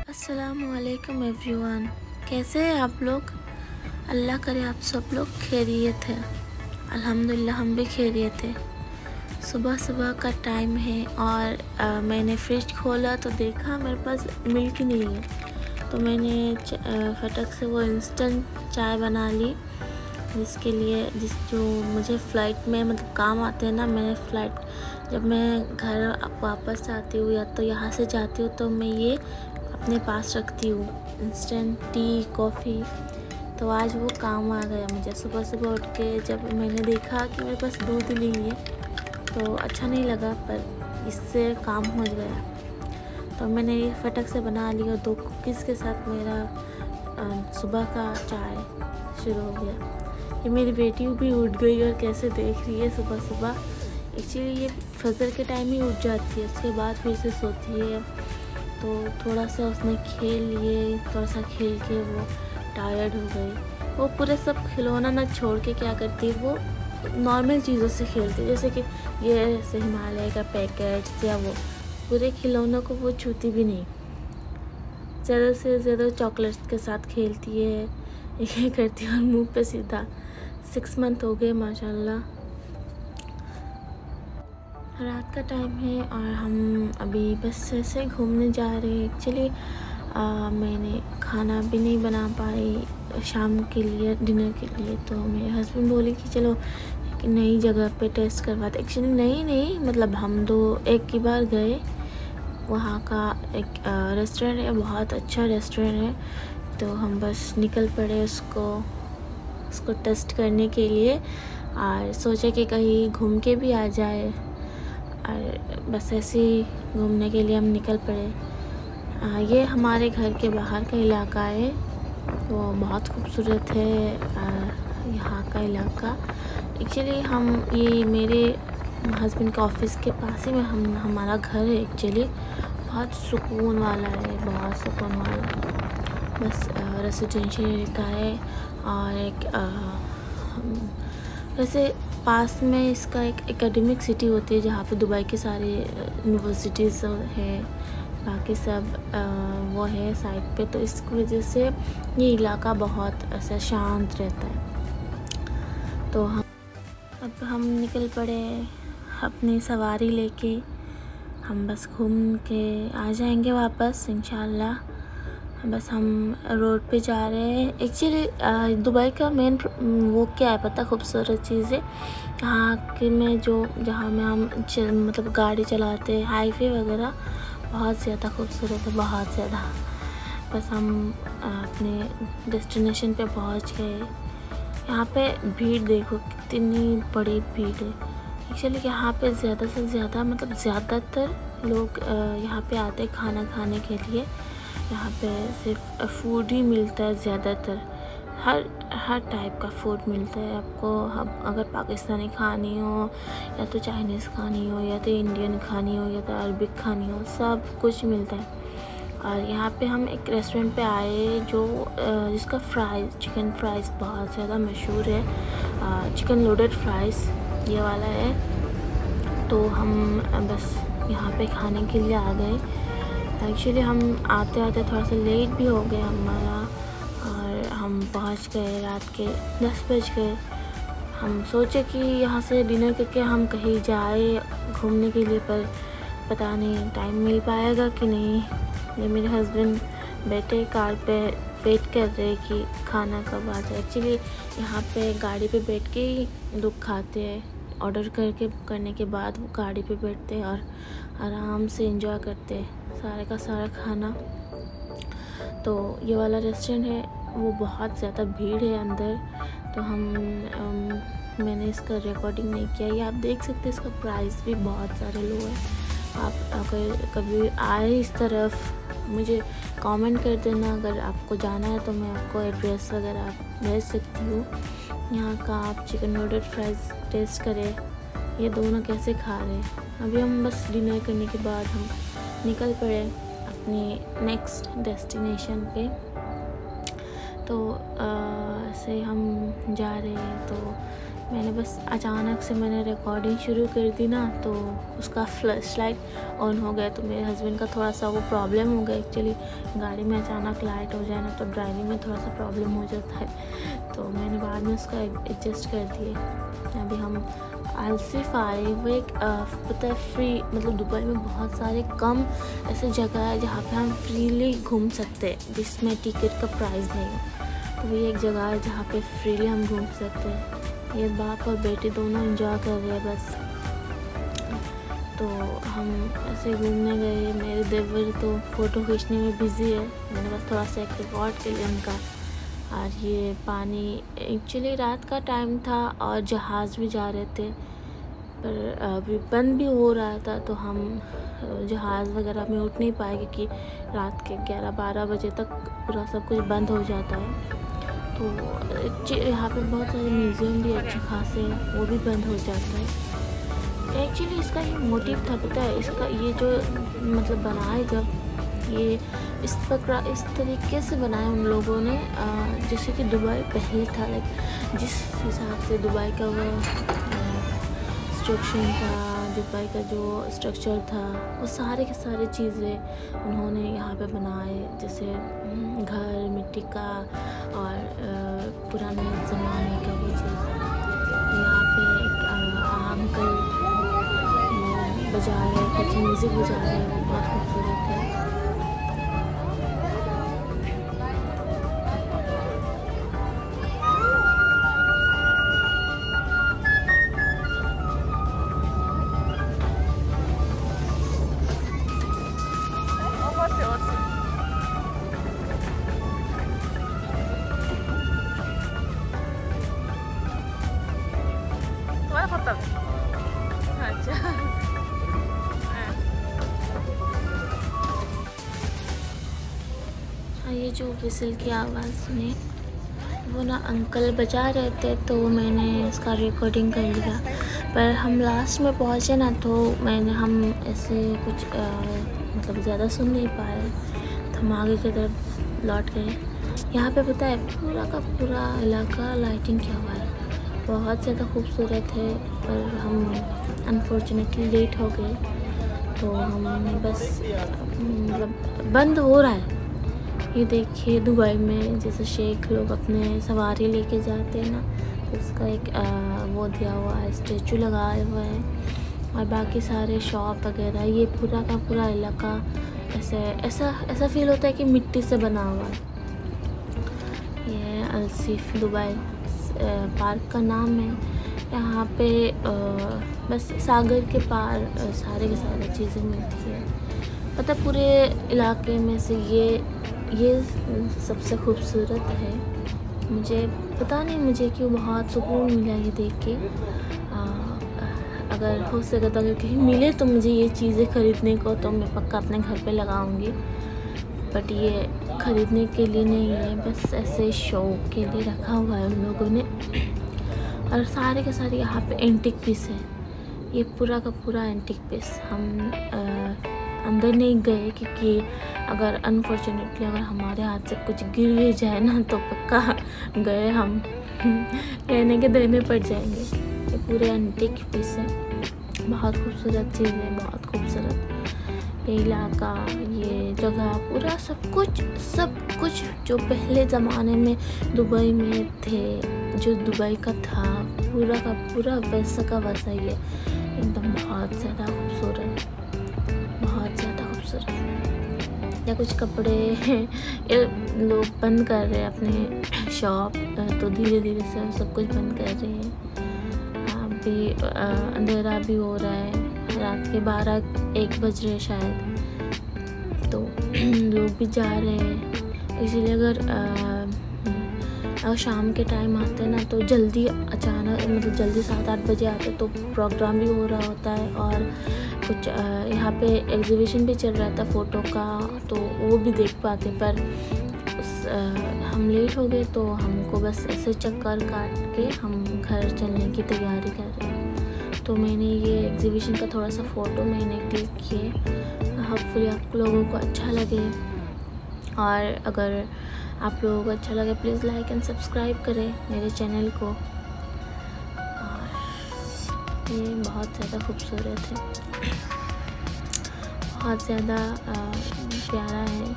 अस्सलामुअलैकुम एवरीवन, कैसे हैं आप लोग। अल्लाह करे आप सब लोग खैरियत है। अल्हम्दुलिल्लाह हम भी खैरियत है। सुबह सुबह का टाइम है और मैंने फ्रिज खोला तो देखा मेरे पास मिल्क नहीं है, तो मैंने फटक से वो इंस्टेंट चाय बना ली, जिसके लिए जो मुझे फ़्लाइट में मतलब काम आते हैं ना। मैंने फ़्लाइट जब मैं घर वापस आती हूँ या तो यहाँ से जाती हूँ तो मैं ये अपने पास रखती हूँ, इंस्टेंट टी कॉफ़ी। तो आज वो काम आ गया मुझे। सुबह सुबह उठ के जब मैंने देखा कि मेरे पास दूध नहीं है तो अच्छा नहीं लगा, पर इससे काम हो गया। तो मैंने ये फटक से बना लिया। 2 कुकीज़ के साथ मेरा सुबह का चाय शुरू हो गया। ये मेरी बेटी भी उठ गई और कैसे देख रही है सुबह सुबह। एक्चुअली ये फजर के टाइम ही उठ जाती है, उसके बाद फिर से सोती है। तो थोड़ा सा उसने खेल लिए, थोड़ा सा खेल के वो टायर्ड हो गई। वो पूरे सब खिलौना ना छोड़ के क्या करती है, वो नॉर्मल चीज़ों से खेलती है, जैसे कि ये ऐसे हिमालय का पैकेट या वो पूरे खिलौनों को वो छूती भी नहीं। ज़्यादा से ज़्यादा चॉकलेट्स के साथ खेलती है, ये करती है। और मुँह पे सीधा 6 मंथ हो गए माशाल्लाह। रात का टाइम है और हम अभी बस ऐसे घूमने जा रहे हैं। एक्चुअली मैंने खाना भी नहीं बना पाई शाम के लिए, डिनर के लिए। तो मेरे हस्बैंड बोले कि चलो एक नई जगह पे टेस्ट करवाते। एक्चुअली नहीं मतलब हम एक ही बार गए। वहाँ का एक रेस्टोरेंट है, बहुत अच्छा रेस्टोरेंट है। तो हम बस निकल पड़े उसको टेस्ट करने के लिए और सोचे कि कहीं घूम के भी आ जाए। और बस ऐसे ही घूमने के लिए हम निकल पड़े। ये हमारे घर के बाहर का इलाका है, वो बहुत खूबसूरत है यहाँ का इलाका। एक्चुअली ये मेरे हस्बैंड के ऑफिस के पास ही में हमारा घर है। एक्चुअली बहुत सुकून वाला है, बहुत सुकून वाला। बस रेसिडेंशियल एरिया है और एक वैसे पास में इसका एक एकेडमिक सिटी होती है, जहाँ पे दुबई के सारे यूनिवर्सिटीज़ है, बाकी सब वो है साइड पे। तो इस वजह से ये इलाका बहुत ऐसा शांत रहता है। तो हम निकल पड़े अपनी सवारी लेके। हम बस घूम के आ जाएंगे वापस इंशाल्लाह। बस हम रोड पे जा रहे हैं। एक्चुअली दुबई का मेन वो क्या है पता, खूबसूरत चीज़ है यहाँ के में जहाँ में हम मतलब गाड़ी चलाते हैं, हाईवे वगैरह बहुत ज़्यादा खूबसूरत है, बहुत ज़्यादा। बस हम अपने डेस्टिनेशन पे पहुँच गए। यहाँ पे भीड़ देखो, कितनी बड़ी भीड़ है। एक्चुअली यहाँ पे ज़्यादा से ज़्यादा मतलब ज़्यादातर लोग यहाँ पे आते हैं खाना खाने के लिए। यहाँ पे सिर्फ फूड ही मिलता है ज़्यादातर, हर टाइप का फूड मिलता है आपको। अगर पाकिस्तानी खानी हो या तो चाइनीज़ खानी हो या तो इंडियन खानी हो या तो अरबिक खानी हो, सब कुछ मिलता है। और यहाँ पे हम एक रेस्टोरेंट पे आए जिसका चिकन फ्राइज़ बहुत ज़्यादा मशहूर है। चिकन लोडेड फ्राइज़ ये वाला है। तो हम बस यहाँ पे खाने के लिए आ गए। एक्चुअली हम आते आते थोड़ा सा लेट भी हो गया हमारा, और हम पहुँच गए रात के 10 बज गए। हम सोचे कि यहाँ से डिनर करके हम कहीं जाए घूमने के लिए, पर पता नहीं टाइम मिल पाएगा कि नहीं। ये मेरे हस्बैंड बैठे कार पे वेट कर रहे कि खाना कब आ जाए। एक्चुअली यहाँ पे गाड़ी पे बैठ के ही लोग खाते हैं, ऑर्डर करने के बाद वो गाड़ी पे बैठते हैं और आराम से एंजॉय करते हैं सारे का सारा खाना। तो ये वाला रेस्टोरेंट है, वो बहुत ज़्यादा भीड़ है अंदर। तो मैंने इसका रिकॉर्डिंग नहीं किया। ये आप देख सकते हैं, इसका प्राइस भी बहुत सारे लो है। आप अगर कभी आए इस तरफ मुझे कमेंट कर देना। अगर आपको जाना है तो मैं आपको एड्रेस वगैरह भेज सकती हूँ। यहाँ का आप चिकन लोडेड फ्राइज़ टेस्ट करें, ये दोनों कैसे खा रहे हैं। अभी हम बस डिनर करने के बाद हम निकल पड़े अपने नेक्स्ट डेस्टिनेशन पे। तो ऐसे हम जा रहे हैं। तो मैंने बस अचानक से मैंने रिकॉर्डिंग शुरू कर दी ना, तो उसका फ्लैश लाइट ऑन हो गया। तो मेरे हस्बैंड का थोड़ा सा वो प्रॉब्लम हो गया। एक्चुअली गाड़ी में अचानक लाइट हो जाए ना तो ड्राइविंग में थोड़ा सा प्रॉब्लम हो जाता है, तो मैंने बाद में उसका एडजस्ट कर दिए। अभी हम अल्सीफाई वो एक पता है फ्री, मतलब दुबई में बहुत सारे कम ऐसे जगह है जहाँ पे हम फ्रीली घूम सकते हैं जिसमें टिकट का प्राइस नहीं हो। तो ये एक जगह है जहाँ पे फ्रीली हम घूम सकते हैं। ये बाप और बेटी दोनों एंजॉय कर रहे हैं बस। तो हम ऐसे घूमने गए। मेरे देवर तो फ़ोटो खींचने में बिज़ी है, मैंने बस थोड़ा सा एक रिकॉर्ड के लिए उनका। और ये पानी एक्चुअली रात का टाइम था और जहाज़ भी जा रहे थे, पर अभी बंद भी हो रहा था, तो हम जहाज़ वगैरह में उठ नहीं पाए क्योंकि रात के 11-12 बजे तक पूरा सब कुछ बंद हो जाता है। तो यहाँ पे बहुत सारे म्यूज़ियम भी अच्छे खासे हैं, वो भी बंद हो जाता है। एक्चुअली इसका ये मोटिव था, पता है, इसका ये जो मतलब बनाए जब ये इस तरीके से बनाया उन लोगों ने, जैसे कि दुबई पहले था, लाइक जिस हिसाब से दुबई का वो स्ट्रक्चर था, दुबई का जो स्ट्रक्चर था, वो सारे के सारे चीज़ें उन्होंने यहाँ पे बनाए, जैसे घर मिट्टी का और पुराने ज़माने का वो चीज़। यहाँ पे एक अंकल बजा रहे, कुछ म्यूज़िक बजा रहे, वो बहुत खूबसूरत है। अच्छा हाँ, ये जो विसल की आवाज़ सुने वो ना अंकल बजा रहे थे, तो मैंने उसका रिकॉर्डिंग कर लिया। पर हम लास्ट में पहुँचे ना, तो हम ऐसे कुछ मतलब ज़्यादा सुन नहीं पाए, तो हम आगे की तरफ लौट गए। यहाँ पे पता है पूरा का पूरा इलाका लाइटिंग किया हुआ है, बहुत ज़्यादा खूबसूरत है। पर हम अनफॉर्चुनेटली लेट हो गए, तो हमने बस मतलब बंद हो रहा है। ये देखिए दुबई में जैसे शेख लोग अपने सवारी लेके जाते हैं ना, तो उसका एक वो दिया हुआ है, स्टेचू लगाया हुआ है, और बाकी सारे शॉप वगैरह, ये पूरा का पूरा इलाका ऐसा फील होता है कि मिट्टी से बना हुआ है। ये अल्सीफ दुबई पार्क का नाम है। यहाँ पे बस सागर के पार सारे के सारे चीज़ें मिलती है। पता पूरे इलाके में से ये सबसे खूबसूरत है। मुझे पता नहीं मुझे क्यों बहुत सुकून मिला ये देख के। अगर हो सके तो अगर कहीं मिले तो मुझे ये चीज़ें ख़रीदने को, तो मैं पक्का अपने घर पे लगाऊंगी। बट ये ख़रीदने के लिए नहीं है, बस ऐसे शौक के लिए रखा हुआ है उन लोगों ने। और सारे के सारे यहाँ पे एंटिक पीस है, ये पूरा का पूरा एंटिक पीस। हम अंदर नहीं गए क्योंकि अगर अनफॉर्चुनेटली अगर हमारे हाथ से कुछ गिर भी जाए ना, तो पक्का गए हम लेने के देने पड़ जाएंगे। ये पूरे एंटिक पीस है, बहुत खूबसूरत चीज़ है, बहुत खूबसूरत। ये इलाका, ये जगह, पूरा सब कुछ जो पहले ज़माने में दुबई में थे, जो दुबई का था, पूरा का पूरा वैसा का वैसा ही है, एकदम बहुत ज़्यादा खूबसूरत, बहुत ज़्यादा खूबसूरत। या कुछ कपड़े ये लोग बंद कर रहे हैं अपने शॉप, तो धीरे धीरे से सब कुछ बंद कर रहे हैं। अभी अंधेरा भी हो रहा है, रात के 12-1 बज रहे शायद, तो लोग भी जा रहे हैं। इसीलिए अगर शाम के टाइम आते हैं ना, तो जल्दी अचानक मतलब जल्दी 7-8 बजे आते, तो प्रोग्राम भी हो रहा होता है, और कुछ यहाँ पे एग्जीबिशन भी चल रहा था फ़ोटो का, तो वो भी देख पाते। पर हम लेट हो गए, तो हमको बस ऐसे चक्कर काट के हम घर चलने की तैयारी कर रहे हैं। तो मैंने ये एग्जीबिशन का थोड़ा सा फ़ोटो मैंने क्लिक किए। होपफुली आप लोगों को अच्छा लगे, और अगर आप लोगों को अच्छा लगे प्लीज़ लाइक एंड सब्सक्राइब करें मेरे चैनल को। ये बहुत ज़्यादा खूबसूरत है, बहुत ज़्यादा प्यारा है।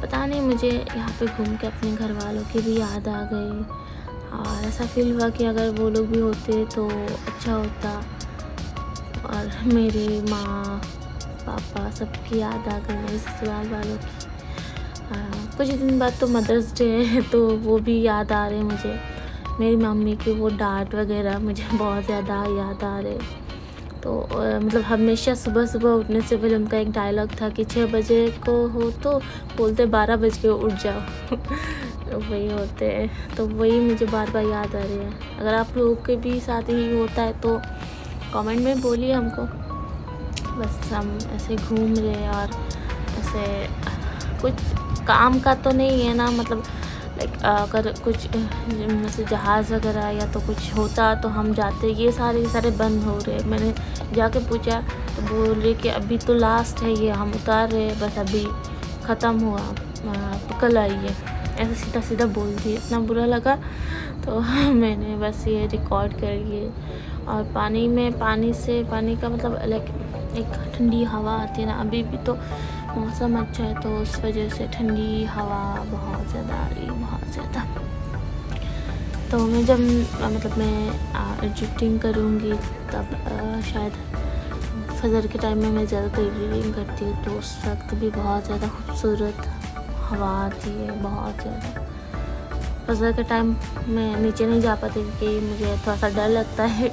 पता नहीं, मुझे यहाँ पे घूम के अपने घर वालों की भी याद आ गई और ऐसा फील हुआ कि अगर वो लोग भी होते तो अच्छा होता। और मेरी माँ पापा सबकी याद आ गई, मेरे ससुराल वालों की। कुछ दिन बाद तो मदर्स डे है, तो वो भी याद आ रहे मुझे। मेरी मम्मी की वो डांट वगैरह मुझे बहुत ज़्यादा याद आ रहे। तो मतलब हमेशा सुबह सुबह उठने से पहले उनका एक डायलॉग था कि 6 बजे को हो तो बोलते 12 बज के उठ जाओ। तो वही होते हैं, तो वही मुझे बार बार याद आ रही है। अगर आप लोगों के भी साथ ही होता है तो कमेंट में बोलिए हमको। बस हम ऐसे घूम रहे और ऐसे कुछ काम का तो नहीं है ना, मतलब लाइक अगर कुछ जैसे जहाज़ वगैरह या तो कुछ होता तो हम जाते। ये सारे बंद हो रहे। मैंने जाके पूछा तो बोल रहे कि अभी तो लास्ट है, ये हम उतार रहे, बस अभी ख़त्म हुआ, तो कल आइए। ऐसे सीधा सीधा बोल दिए, इतना बुरा लगा। तो मैंने बस ये रिकॉर्ड कर लिए। और पानी का मतलब लाइक एक ठंडी हवा आती है ना, अभी भी तो मौसम अच्छा है तो उस वजह से ठंडी हवा बहुत ज़्यादा आ रही है, बहुत ज़्यादा। तो मैं जब मतलब मैं एडिटिंग करूँगी तब शायद फजर के टाइम में मैं ज़्यादातर एडिटिंग करती हूँ, तो उस वक्त भी बहुत ज़्यादा खूबसूरत हवा आती है, बहुत ज़्यादा। फजर के टाइम मैं नीचे नहीं जा पाती क्योंकि मुझे थोड़ा सा डर लगता है,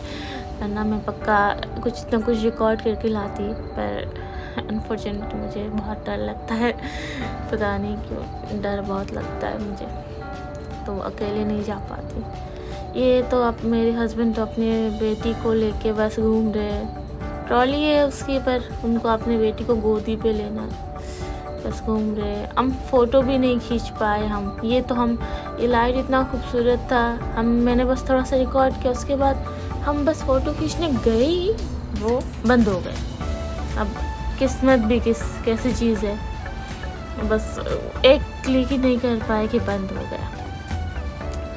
वरना मैं पक्का कुछ ना कुछ रिकॉर्ड करके लाती, पर अनफॉर्चुनेटली मुझे बहुत डर लगता है। पता नहीं क्यों डर बहुत लगता है मुझे, तो अकेले नहीं जा पाती। ये तो अब मेरे हस्बैंड तो अपनी बेटी को लेके बस घूम रहे हैं, ट्रॉली है उसकी, पर उनको अपनी बेटी को गोदी पे लेना, बस घूम रहे हैं। हम फ़ोटो भी नहीं खींच पाए हम। ये लाइट इतना खूबसूरत था, मैंने बस थोड़ा सा रिकॉर्ड किया, उसके बाद हम बस फ़ोटो खींचने गए ही वो बंद हो गए। अब किस्मत भी कैसी चीज़ है, बस एक क्लिक ही नहीं कर पाए कि बंद हो गया,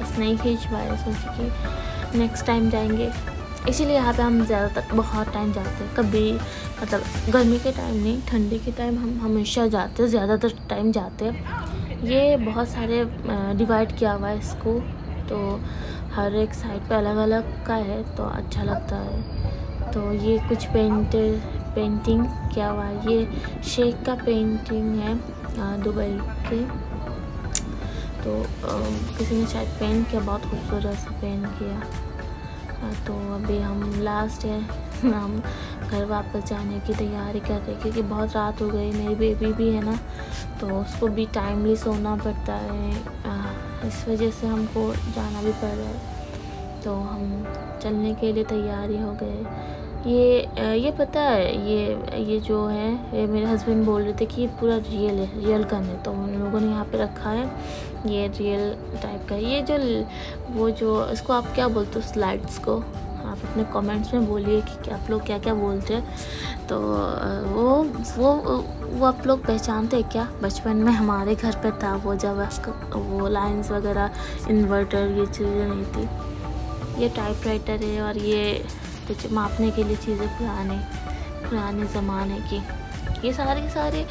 बस नहीं खींच पाए। सोचे कि नेक्स्ट टाइम जाएंगे, इसीलिए यहाँ पे हम ज़्यादातर बहुत टाइम जाते हैं। कभी मतलब गर्मी के टाइम नहीं, ठंडी के टाइम हम हमेशा जाते हैं, ज़्यादातर टाइम जाते हैं। ये बहुत सारे डिवाइड किया हुआ है इसको, तो हर एक साइड पे अलग अलग का है, तो अच्छा लगता है। तो ये कुछ पेंटिंग किया हुआ है, ये शेख का पेंटिंग है दुबई के। तो किसी ने शायद पेंट किया, बहुत खूबसूरत सा पेंट किया। तो अभी हम लास्ट है, हम घर वापस जाने की तैयारी कर रहे हैं क्योंकि बहुत रात हो गई। मेरी बेबी भी है ना, तो उसको भी टाइमली सोना पड़ता है, इस वजह से हमको जाना भी पड़ रहा है। तो हम चलने के लिए तैयारी हो गए। ये पता है, ये जो है, ये मेरे हस्बैंड बोल रहे थे कि ये पूरा रियल है, रियल गन है, तो उन लोगों ने यहाँ पे रखा है। ये रियल टाइप का है। ये जो इसको आप क्या बोलते हो, स्लाइड्स को? आप अपने कमेंट्स में बोलिए कि आप लोग क्या क्या बोलते हैं। तो वो आप लोग पहचानते हैं क्या? बचपन में हमारे घर पे था वो, जब वो लाइंस वगैरह, इन्वर्टर, ये चीज़ें नहीं थी। ये टाइपराइटर है और ये कुछ मापने के लिए चीज़ें पुराने ज़माने की। ये सारे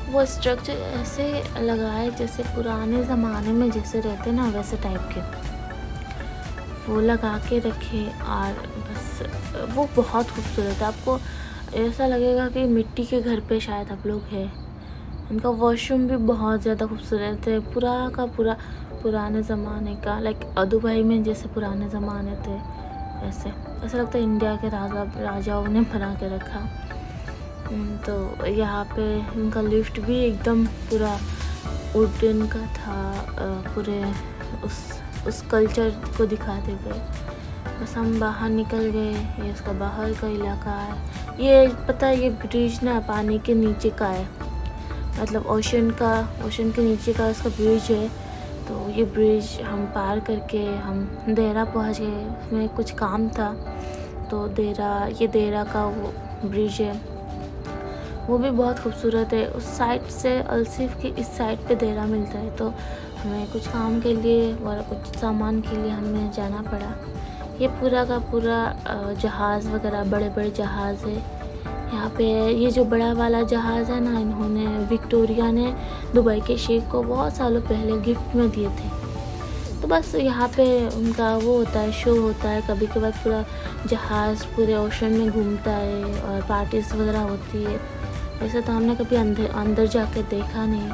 वो स्ट्रक्चर ऐसे लगाए जैसे पुराने ज़माने में जैसे रहते ना, वैसे टाइप के वो लगा के रखे। और बस वो बहुत खूबसूरत है, आपको ऐसा लगेगा कि मिट्टी के घर पे शायद आप लोग हैं। उनका वॉशरूम भी बहुत ज़्यादा खूबसूरत है, पूरा का पूरा पुराने ज़माने का, लाइक दुबई में जैसे पुराने ज़माने थे ऐसा लगता है इंडिया के राजाओं ने बना के रखा। तो यहाँ पे उनका लिफ्ट भी एकदम पूरा वुडन का था, पूरे उस कल्चर को दिखाते हुए। बस हम बाहर निकल गए, ये उसका बाहर का इलाका है। ये पता है, ये ब्रिज ना पानी के नीचे का है, मतलब ओशन के नीचे का उसका ब्रिज है। तो ये ब्रिज हम पार करके हम देरा पहुंच गए। उसमें कुछ काम था, तो देरा का वो ब्रिज है, वो भी बहुत खूबसूरत है। उस साइड से अल्सिफ की इस साइड पे देरा मिलता है, तो हमें कुछ काम के लिए और कुछ सामान के लिए हमें जाना पड़ा। ये पूरा का पूरा जहाज़ वगैरह, बड़े बड़े जहाज़ है यहाँ पे। ये जो बड़ा वाला जहाज़ है ना, इन्होंने विक्टोरिया ने दुबई के शेख को बहुत सालों पहले गिफ्ट में दिए थे। तो बस यहाँ पे उनका वो होता है, शो होता है। कभी कभार पूरा जहाज़ पूरे ओशन में घूमता है और पार्टीज वगैरह होती है। वैसे तो हमने कभी अंदर जाके देखा नहीं।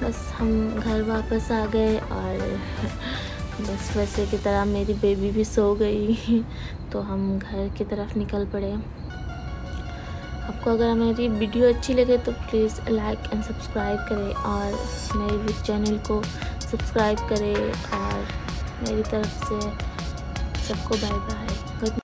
बस हम घर वापस आ गए और बस वैसे की तरह मेरी बेबी भी सो गई तो हम घर की तरफ निकल पड़े। आपको अगर मेरी वीडियो अच्छी लगे तो प्लीज़ लाइक एंड सब्सक्राइब करें और मेरे चैनल को सब्सक्राइब करें। और मेरी तरफ से सबको बाय बाय।